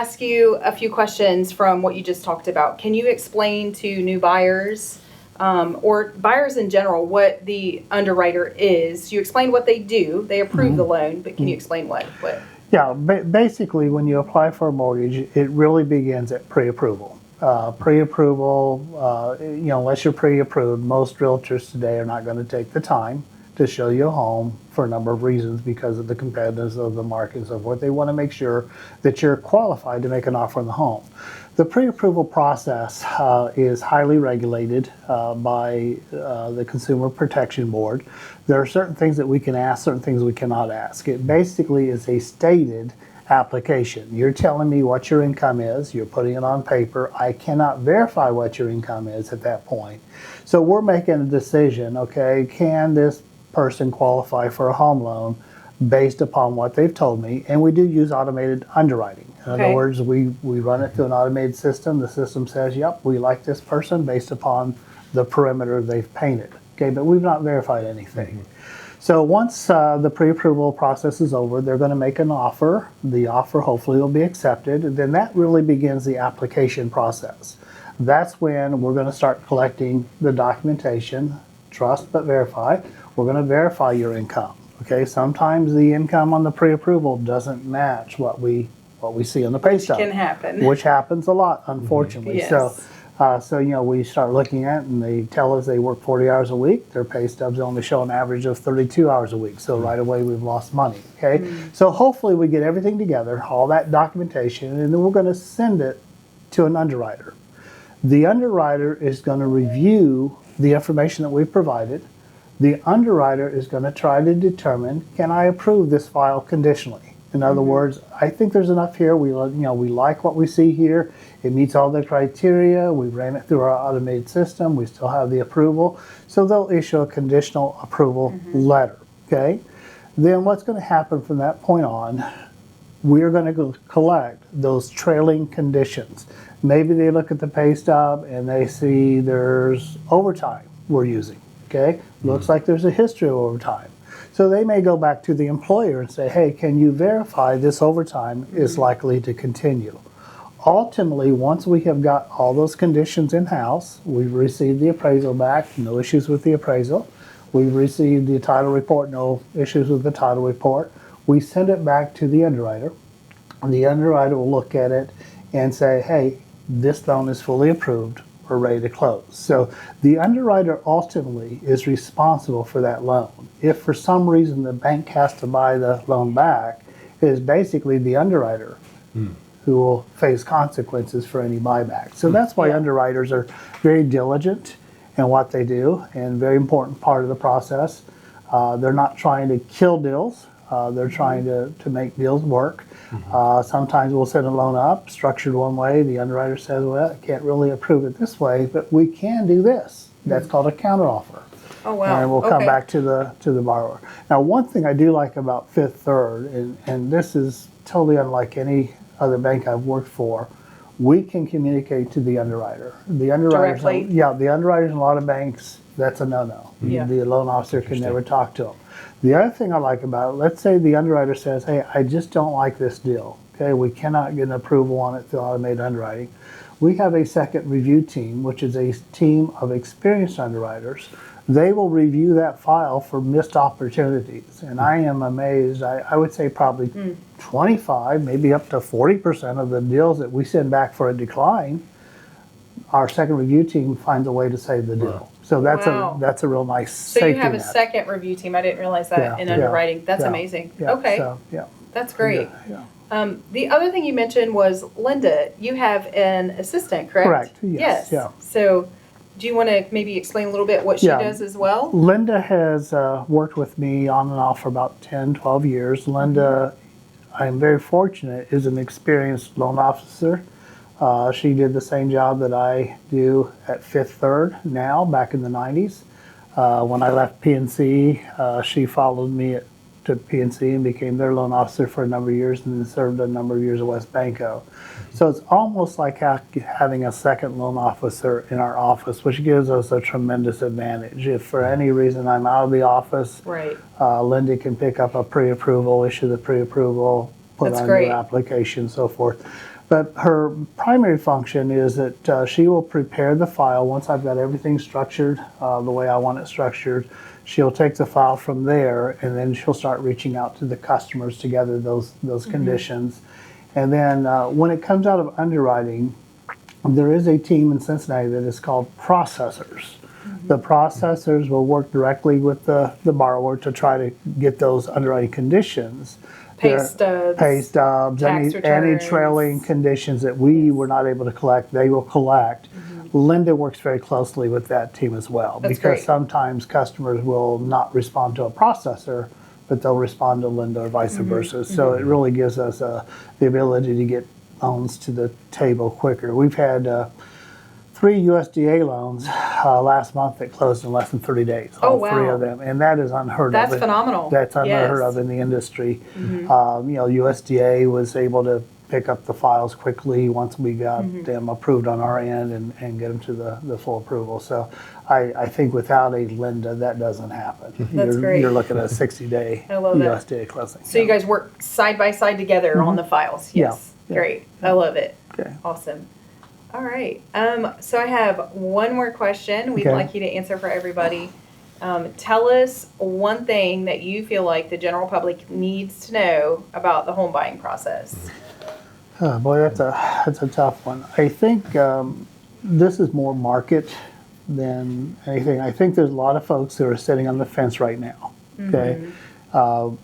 Ask you a few questions from what you just talked about. Can you explain to new buyers or buyers in general what the underwriter is? You explained what they do. They approve the loan, but can you explain what? Yeah, basically, when you apply for a mortgage, it really begins at pre-approval. Pre-approval, unless you're pre-approved, most realtors today are not going to take the time to show you a home for a number of reasons because of the competitiveness of the market and so forth. They want to make sure that you're qualified to make an offer on the home. The pre-approval process is highly regulated by the Consumer Protection Board. There are certain things that we can ask, certain things we cannot ask. It basically is a stated application. You're telling me what your income is, you're putting it on paper. I cannot verify what your income is at that point. So we're making a decision, okay, can this person qualify for a home loan based upon what they've told me? And we do use automated underwriting. In other words, we run it through an automated system. The system says, yep, we like this person based upon the perimeter they've painted. Okay, but we've not verified anything. So once the pre-approval process is over, they're going to make an offer. The offer hopefully will be accepted. And then that really begins the application process. That's when we're going to start collecting the documentation, trust but verify. We're going to verify your income. Okay, sometimes the income on the pre-approval doesn't match what we see on the pay stub. Which can happen. Which happens a lot, unfortunately. Yes. So we start looking at it and they tell us they work 40 hours a week. Their pay stubs only show an average of 32 hours a week. So right away we've lost money. Okay, so hopefully we get everything together, all that documentation, and then we're going to send it to an underwriter. The underwriter is going to review the information that we've provided. The underwriter is going to try to determine, can I approve this file conditionally? In other words, I think there's enough here. We like what we see here. It meets all the criteria. We ran it through our automated system. We still have the approval. So they'll issue a conditional approval letter. Okay. Then what's going to happen from that point on, we're going to go collect those trailing conditions. Maybe they look at the pay stub and they see there's overtime we're using. Okay, looks like there's a history of overtime. So they may go back to the employer and say, hey, can you verify this overtime is likely to continue? Ultimately, once we have got all those conditions in-house, we've received the appraisal back, no issues with the appraisal. We've received the title report, no issues with the title report. We send it back to the underwriter. The underwriter will look at it and say, hey, this loan is fully approved. We're ready to close. So the underwriter ultimately is responsible for that loan. If for some reason the bank has to buy the loan back, it is basically the underwriter who will face consequences for any buyback. So that's why underwriters are very diligent in what they do and very important part of the process. They're not trying to kill deals. They're trying to make deals work. Sometimes we'll set a loan up, structured one way. The underwriter says, well, I can't really approve it this way, but we can do this. That's called a counteroffer. Oh, wow. And we'll come back to the borrower. Now, one thing I do like about Fifth Third, and this is totally unlike any other bank I've worked for, we can communicate to the underwriter. The underwriters, Directly? The underwriters in a lot of banks, that's a no-no. Yeah. The loan officer can never talk to them. The other thing I like about it, let's say the underwriter says, hey, I just don't like this deal. Okay, we cannot get an approval on it through automated underwriting. We have a second review team, which is a team of experienced underwriters. They will review that file for missed opportunities. And I am amazed. I would say probably 25, maybe up to 40% of the deals that we send back for a decline, our second review team finds a way to save the deal. So that's a real nice safety net. So you have a second review team. I didn't realize that in underwriting. That's amazing. Yeah. Okay. So, That's great. Yeah. The other thing you mentioned was Linda. You have an assistant, correct? Correct. Yes. Yeah. So do you want to maybe explain a little bit what she does as well? Linda has worked with me on and off for about 10, 12 years. Linda, I'm very fortunate, is an experienced loan officer. She did the same job that I do at Fifth Third now, back in the 90s. When I left PNC, she followed me to PNC and became their loan officer for a number of years and then served a number of years at West Banco. So it's almost like having a second loan officer in our office, which gives us a tremendous advantage. If for any reason I'm out of the office, Linda can pick up a pre-approval, issue the pre-approval, put on your application, so forth. But her primary function is that she will prepare the file once I've got everything structured the way I want it structured. She'll take the file from there, and then she'll start reaching out to the customers to gather those conditions. And then when it comes out of underwriting, there is a team in Cincinnati that is called processors. The processors will work directly with the borrower to try to get those underwriting conditions. Pay stubs, any returns. trailing conditions that we were not able to collect, they will collect. Linda works very closely with that team as well, That's because great. sometimes customers will not respond to a processor, but they'll respond to Linda or vice versa. So it really gives us the ability to get loans to the table quicker. We've had 3 USDA loans last month that closed in less than 30 days. Oh, All 3 wow. of them, and that is unheard That's of. phenomenal. That's unheard Yes. of in the industry. USDA was able to pick up the files quickly once we got them approved on our end and get them to the full approval. So I think without a Linda, that doesn't happen. That's great. You're looking at a 60-day I love that. USDA closing. So you guys work side by side together on the files. Yeah. Yes. Great. I love it. Okay. Awesome. All right. So I have one more question we'd Okay. like you to answer for everybody. Tell us one thing that you feel like the general public needs to know about the home buying process. Oh, boy, that's a tough one. I think this is more market than anything. I think there's a lot of folks who are sitting on the fence right now. Okay,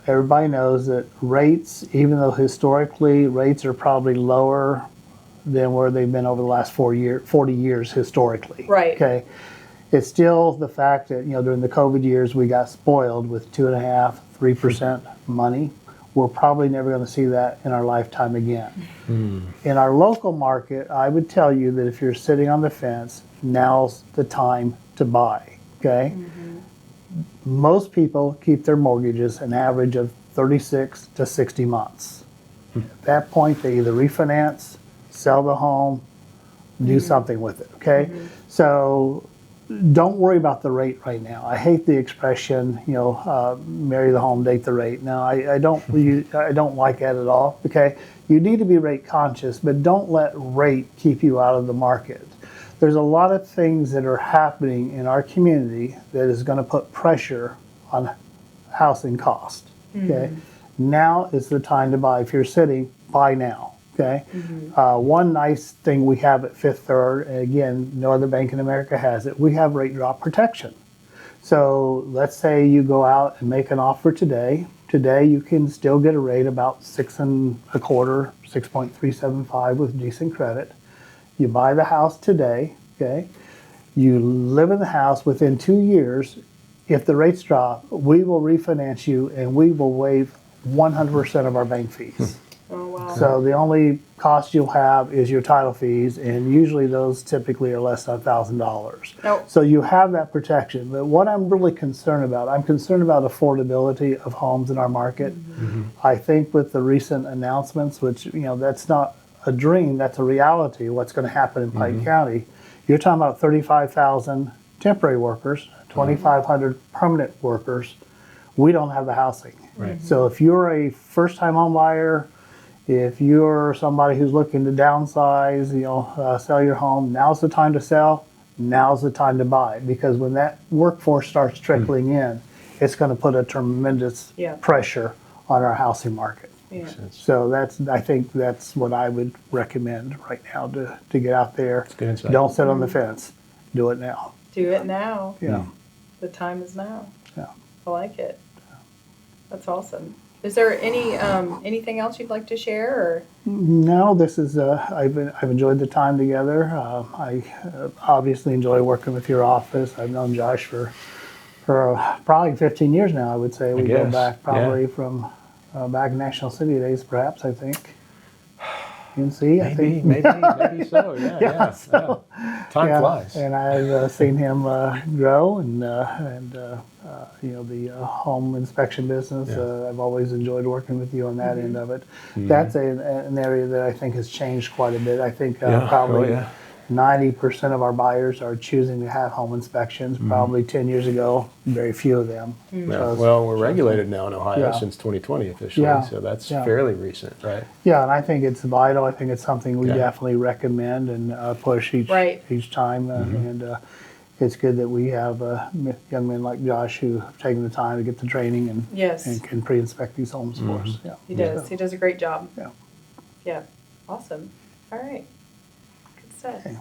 everybody knows that rates, even though historically rates are probably lower than where they've been over the last 40 years historically. Right. Okay, it's still the fact that during the COVID years we got spoiled with 2.5%, 3% money. We're probably never going to see that in our lifetime again. In our local market, I would tell you that if you're sitting on the fence, now's the time to buy, okay? Most people keep their mortgages an average of 36 to 60 months. At that point, they either refinance, sell the home, do something with it, okay? So don't worry about the rate right now. I hate the expression, marry the home, date the rate. No, I don't like that at all. Okay, you need to be rate conscious, but don't let rate keep you out of the market. There's a lot of things that are happening in our community that is going to put pressure on housing cost. Okay, now is the time to buy. If you're sitting, buy now. Okay. One nice thing we have at Fifth Third, and again, no other bank in America has it, we have rate drop protection. So let's say you go out and make an offer today. Today you can still get a rate about 6.25, 6.375 with decent credit. You buy the house today, okay? You live in the house within 2 years. If the rates drop, we will refinance you and we will waive 100% of our bank fees. Oh, wow. So the only cost you'll have is your title fees, and usually those typically are less than $1,000. Oh. So you have that protection. But what I'm really concerned about, I'm concerned about affordability of homes in our market. I think with the recent announcements, which that's not a dream, that's a reality. What's going to happen in Pike County? You're talking about 35,000 temporary workers, 2,500 permanent workers. We don't have the housing. Right. So if you're a first-time home buyer, if you're somebody who's looking to downsize, sell your home, now's the time to sell, now's the time to buy. Because when that workforce starts trickling in, it's going to put a tremendous pressure on our housing market. Yeah. So I think that's what I would recommend right now to get out there. That's good insight. Don't sit on the fence. Do it now. Do it now. Yeah. The time is now. Yeah. I like it. That's awesome. Is there anything else you'd like to share? Or? No, this is. I've enjoyed the time together. I obviously enjoy working with your office. I've known Josh for probably 15 years now. I would say we go guess, back probably from back in National City days, perhaps. I think. UNC, I think. Maybe so. Yeah. so, Time flies. And I've seen him grow, and the home inspection business. I've always enjoyed working with you on that end of it. That's an area that I think has changed quite a bit. I think probably 90% of our buyers are choosing to have home inspections. Probably 10 years ago, very few of them. Yeah. chose- Well, we're regulated now in Ohio Yeah. since 2020 officially, Yeah. so that's Yeah. fairly recent, right? Yeah, and I think it's vital. I think it's something we Yeah. definitely recommend and push each Right. time. And it's good that we have young men like Josh who have taken the time to get the training and Yes. and can pre-inspect these homes for us. Yeah. He does. He does a great job. Yeah. Yeah. Awesome. All right. Good stuff. Okay.